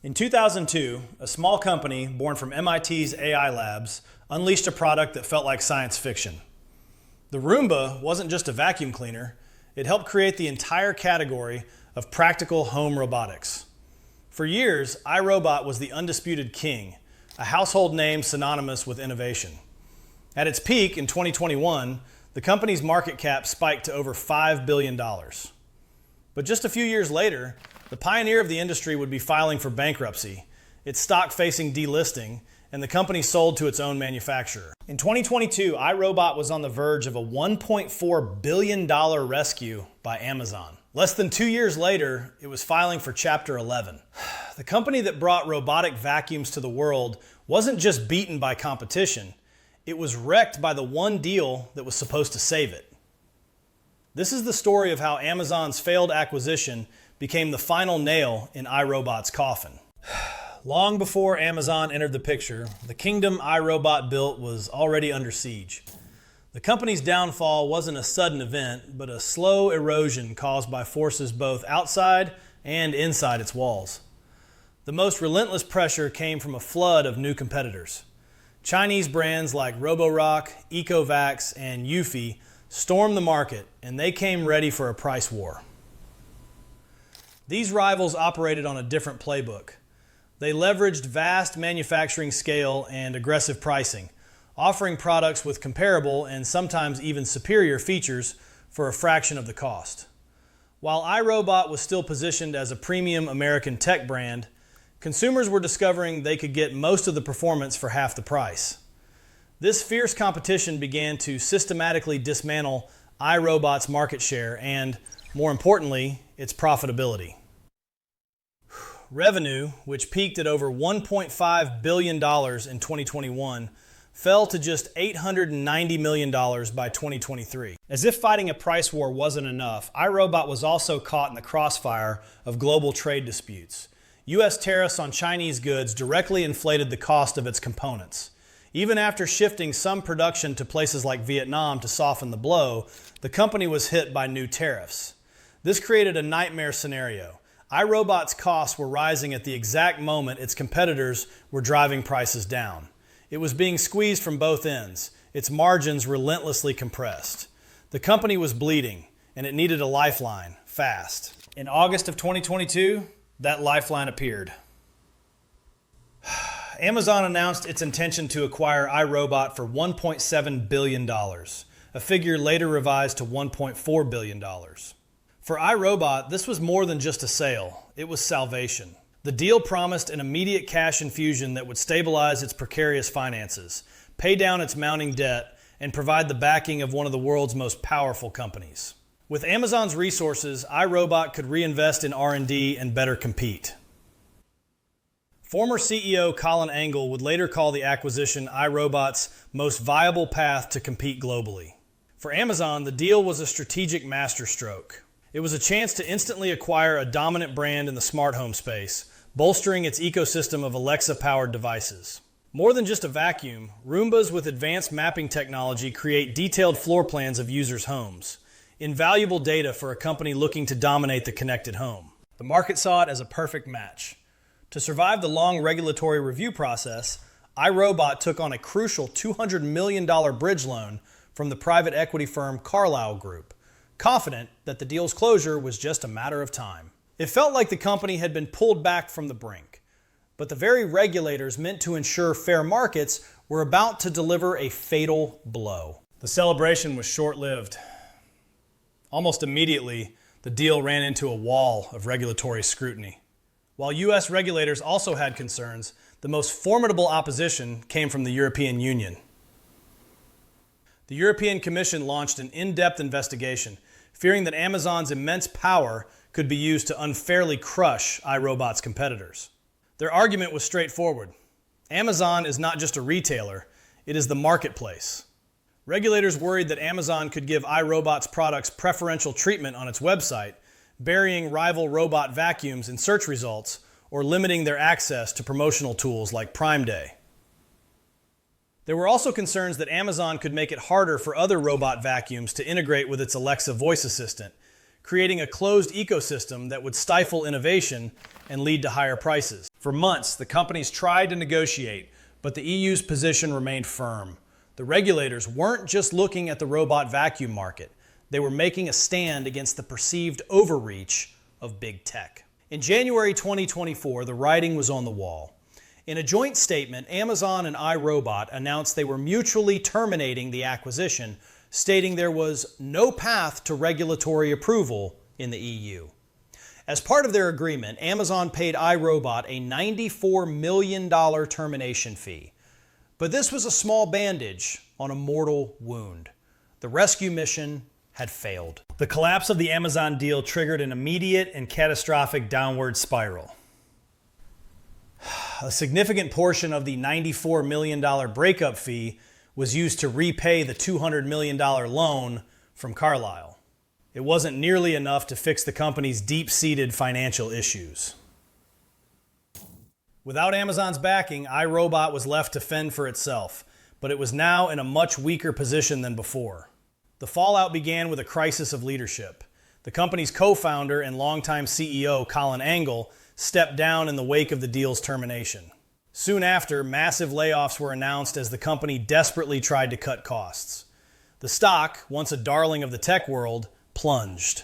In 2002, a small company born from MIT's AI labs unleashed a product that felt like science fiction. The Roomba wasn't just a vacuum cleaner, it helped create the entire category of practical home robotics. For years, iRobot was the undisputed king, a household name synonymous with innovation. At its peak in 2021, the company's market cap spiked to over $5 billion. But just a few years later, the pioneer of the industry would be filing for bankruptcy, its stock facing delisting, and the company sold to its own manufacturer. In 2022, iRobot was on the verge of a $1.4 billion rescue by Amazon. Less than 2 years later, it was filing for Chapter 11. The company that brought robotic vacuums to the world wasn't just beaten by competition, it was wrecked by the one deal that was supposed to save it. This is the story of how Amazon's failed acquisition became the final nail in iRobot's coffin. Long before Amazon entered the picture, the kingdom iRobot built was already under siege. The company's downfall wasn't a sudden event, but a slow erosion caused by forces both outside and inside its walls. The most relentless pressure came from a flood of new competitors. Chinese brands like Roborock, Ecovacs, and Eufy stormed the market, and they came ready for a price war. These rivals operated on a different playbook. They leveraged vast manufacturing scale and aggressive pricing, offering products with comparable and sometimes even superior features for a fraction of the cost. While iRobot was still positioned as a premium American tech brand, consumers were discovering they could get most of the performance for half the price. This fierce competition began to systematically dismantle iRobot's market share and, more importantly, its profitability. Revenue, which peaked at over $1.5 billion in 2021, fell to just $890 million by 2023. As if fighting a price war wasn't enough, iRobot was also caught in the crossfire of global trade disputes. U.S. tariffs on Chinese goods directly inflated the cost of its components. Even after shifting some production to places like Vietnam to soften the blow, the company was hit by new tariffs. This created a nightmare scenario. iRobot's costs were rising at the exact moment its competitors were driving prices down. It was being squeezed from both ends, its margins relentlessly compressed. The company was bleeding, and it needed a lifeline, fast. In August of 2022, that lifeline appeared. Amazon announced its intention to acquire iRobot for $1.7 billion, a figure later revised to $1.4 billion. For iRobot, this was more than just a sale, it was salvation. The deal promised an immediate cash infusion that would stabilize its precarious finances, pay down its mounting debt, and provide the backing of one of the world's most powerful companies. With Amazon's resources, iRobot could reinvest in R&D and better compete. Former CEO Colin Angle would later call the acquisition iRobot's most viable path to compete globally. For Amazon, the deal was a strategic masterstroke. It was a chance to instantly acquire a dominant brand in the smart home space, bolstering its ecosystem of Alexa-powered devices. More than just a vacuum, Roombas with advanced mapping technology create detailed floor plans of users' homes, invaluable data for a company looking to dominate the connected home. The market saw it as a perfect match. To survive the long regulatory review process, iRobot took on a crucial $200 million bridge loan from the private equity firm Carlyle Group, confident that the deal's closure was just a matter of time. It felt like the company had been pulled back from the brink, but the very regulators meant to ensure fair markets were about to deliver a fatal blow. The celebration was short-lived. Almost immediately, the deal ran into a wall of regulatory scrutiny. While U.S. regulators also had concerns, the most formidable opposition came from the European Union. The European Commission launched an in-depth investigation, fearing that Amazon's immense power could be used to unfairly crush iRobot's competitors. Their argument was straightforward. Amazon is not just a retailer, it is the marketplace. Regulators worried that Amazon could give iRobot's products preferential treatment on its website, burying rival robot vacuums in search results or limiting their access to promotional tools like Prime Day. There were also concerns that Amazon could make it harder for other robot vacuums to integrate with its Alexa voice assistant, creating a closed ecosystem that would stifle innovation and lead to higher prices. For months, the companies tried to negotiate, but the EU's position remained firm. The regulators weren't just looking at the robot vacuum market. They were making a stand against the perceived overreach of big tech. In January 2024, the writing was on the wall. In a joint statement, Amazon and iRobot announced they were mutually terminating the acquisition, stating there was no path to regulatory approval in the EU. As part of their agreement, Amazon paid iRobot a $94 million termination fee. But this was a small bandage on a mortal wound. The rescue mission had failed. The collapse of the Amazon deal triggered an immediate and catastrophic downward spiral. A significant portion of the $94 million breakup fee was used to repay the $200 million loan from Carlyle. It wasn't nearly enough to fix the company's deep-seated financial issues. Without Amazon's backing, iRobot was left to fend for itself, but it was now in a much weaker position than before. The fallout began with a crisis of leadership. The company's co-founder and longtime CEO, Colin Angle, stepped down in the wake of the deal's termination. Soon after, massive layoffs were announced as the company desperately tried to cut costs. The stock, once a darling of the tech world, plunged.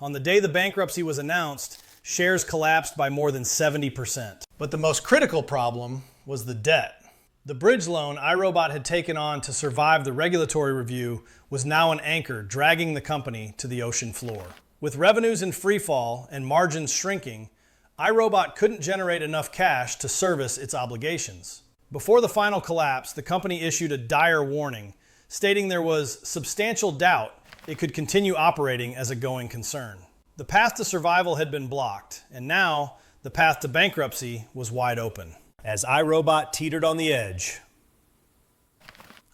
On the day the bankruptcy was announced, shares collapsed by more than 70%. But the most critical problem was the debt. The bridge loan iRobot had taken on to survive the regulatory review was now an anchor dragging the company to the ocean floor. With revenues in freefall and margins shrinking, iRobot couldn't generate enough cash to service its obligations. Before the final collapse, the company issued a dire warning, stating there was substantial doubt it could continue operating as a going concern. The path to survival had been blocked, and now the path to bankruptcy was wide open. As iRobot teetered on the edge,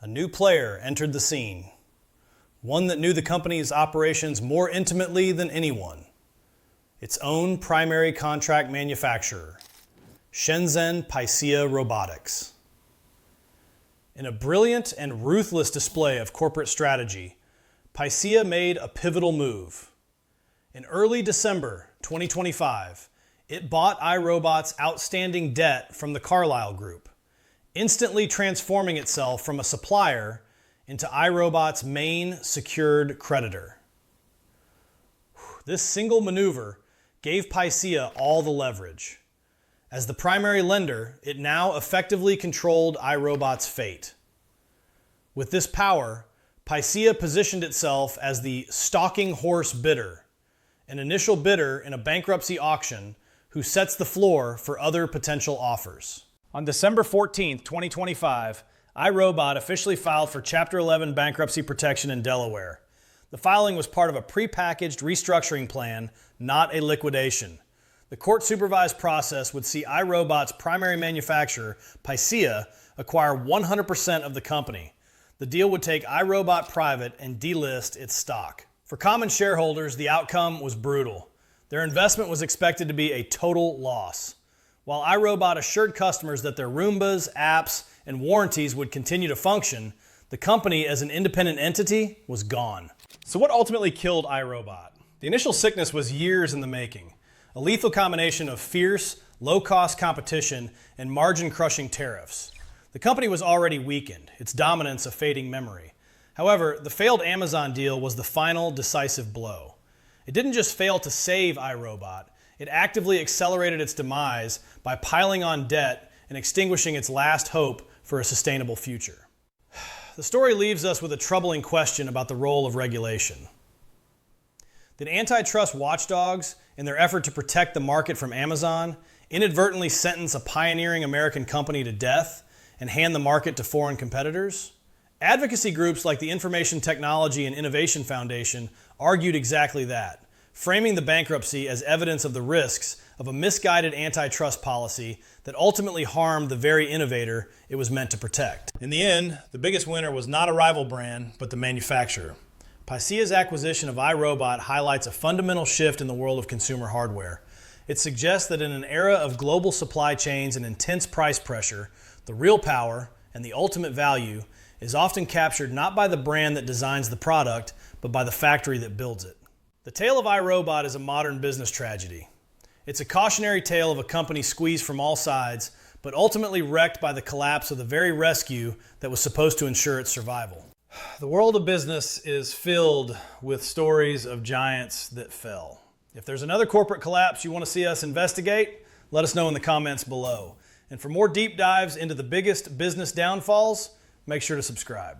a new player entered the scene, one that knew the company's operations more intimately than anyone. Its own primary contract manufacturer, Shenzhen Paisia Robotics. In a brilliant and ruthless display of corporate strategy, Paisia made a pivotal move. In early December 2025, it bought iRobot's outstanding debt from the Carlyle Group, instantly transforming itself from a supplier into iRobot's main secured creditor. This single maneuver gave Paisia all the leverage. As the primary lender, it now effectively controlled iRobot's fate. With this power, Paisia positioned itself as the stalking horse bidder, an initial bidder in a bankruptcy auction who sets the floor for other potential offers. On December 14, 2025, iRobot officially filed for Chapter 11 bankruptcy protection in Delaware. The filing was part of a prepackaged restructuring plan, not a liquidation. The court-supervised process would see iRobot's primary manufacturer, Paisia, acquire 100% of the company. The deal would take iRobot private and delist its stock. For common shareholders, the outcome was brutal. Their investment was expected to be a total loss. While iRobot assured customers that their Roombas, apps, and warranties would continue to function, the company as an independent entity was gone. So what ultimately killed iRobot? The initial sickness was years in the making. A lethal combination of fierce, low-cost competition and margin-crushing tariffs. The company was already weakened, its dominance a fading memory. However, the failed Amazon deal was the final decisive blow. It didn't just fail to save iRobot, it actively accelerated its demise by piling on debt and extinguishing its last hope for a sustainable future. The story leaves us with a troubling question about the role of regulation. Did antitrust watchdogs, in their effort to protect the market from Amazon, inadvertently sentence a pioneering American company to death and hand the market to foreign competitors? Advocacy groups like the Information Technology and Innovation Foundation argued exactly that, framing the bankruptcy as evidence of the risks of a misguided antitrust policy that ultimately harmed the very innovator it was meant to protect. In the end, the biggest winner was not a rival brand, but the manufacturer. Paisia's acquisition of iRobot highlights a fundamental shift in the world of consumer hardware. It suggests that in an era of global supply chains and intense price pressure, the real power and the ultimate value is often captured not by the brand that designs the product, but by the factory that builds it. The tale of iRobot is a modern business tragedy. It's a cautionary tale of a company squeezed from all sides, but ultimately wrecked by the collapse of the very rescue that was supposed to ensure its survival. The world of business is filled with stories of giants that fell. If there's another corporate collapse you want to see us investigate, let us know in the comments below. And for more deep dives into the biggest business downfalls, make sure to subscribe.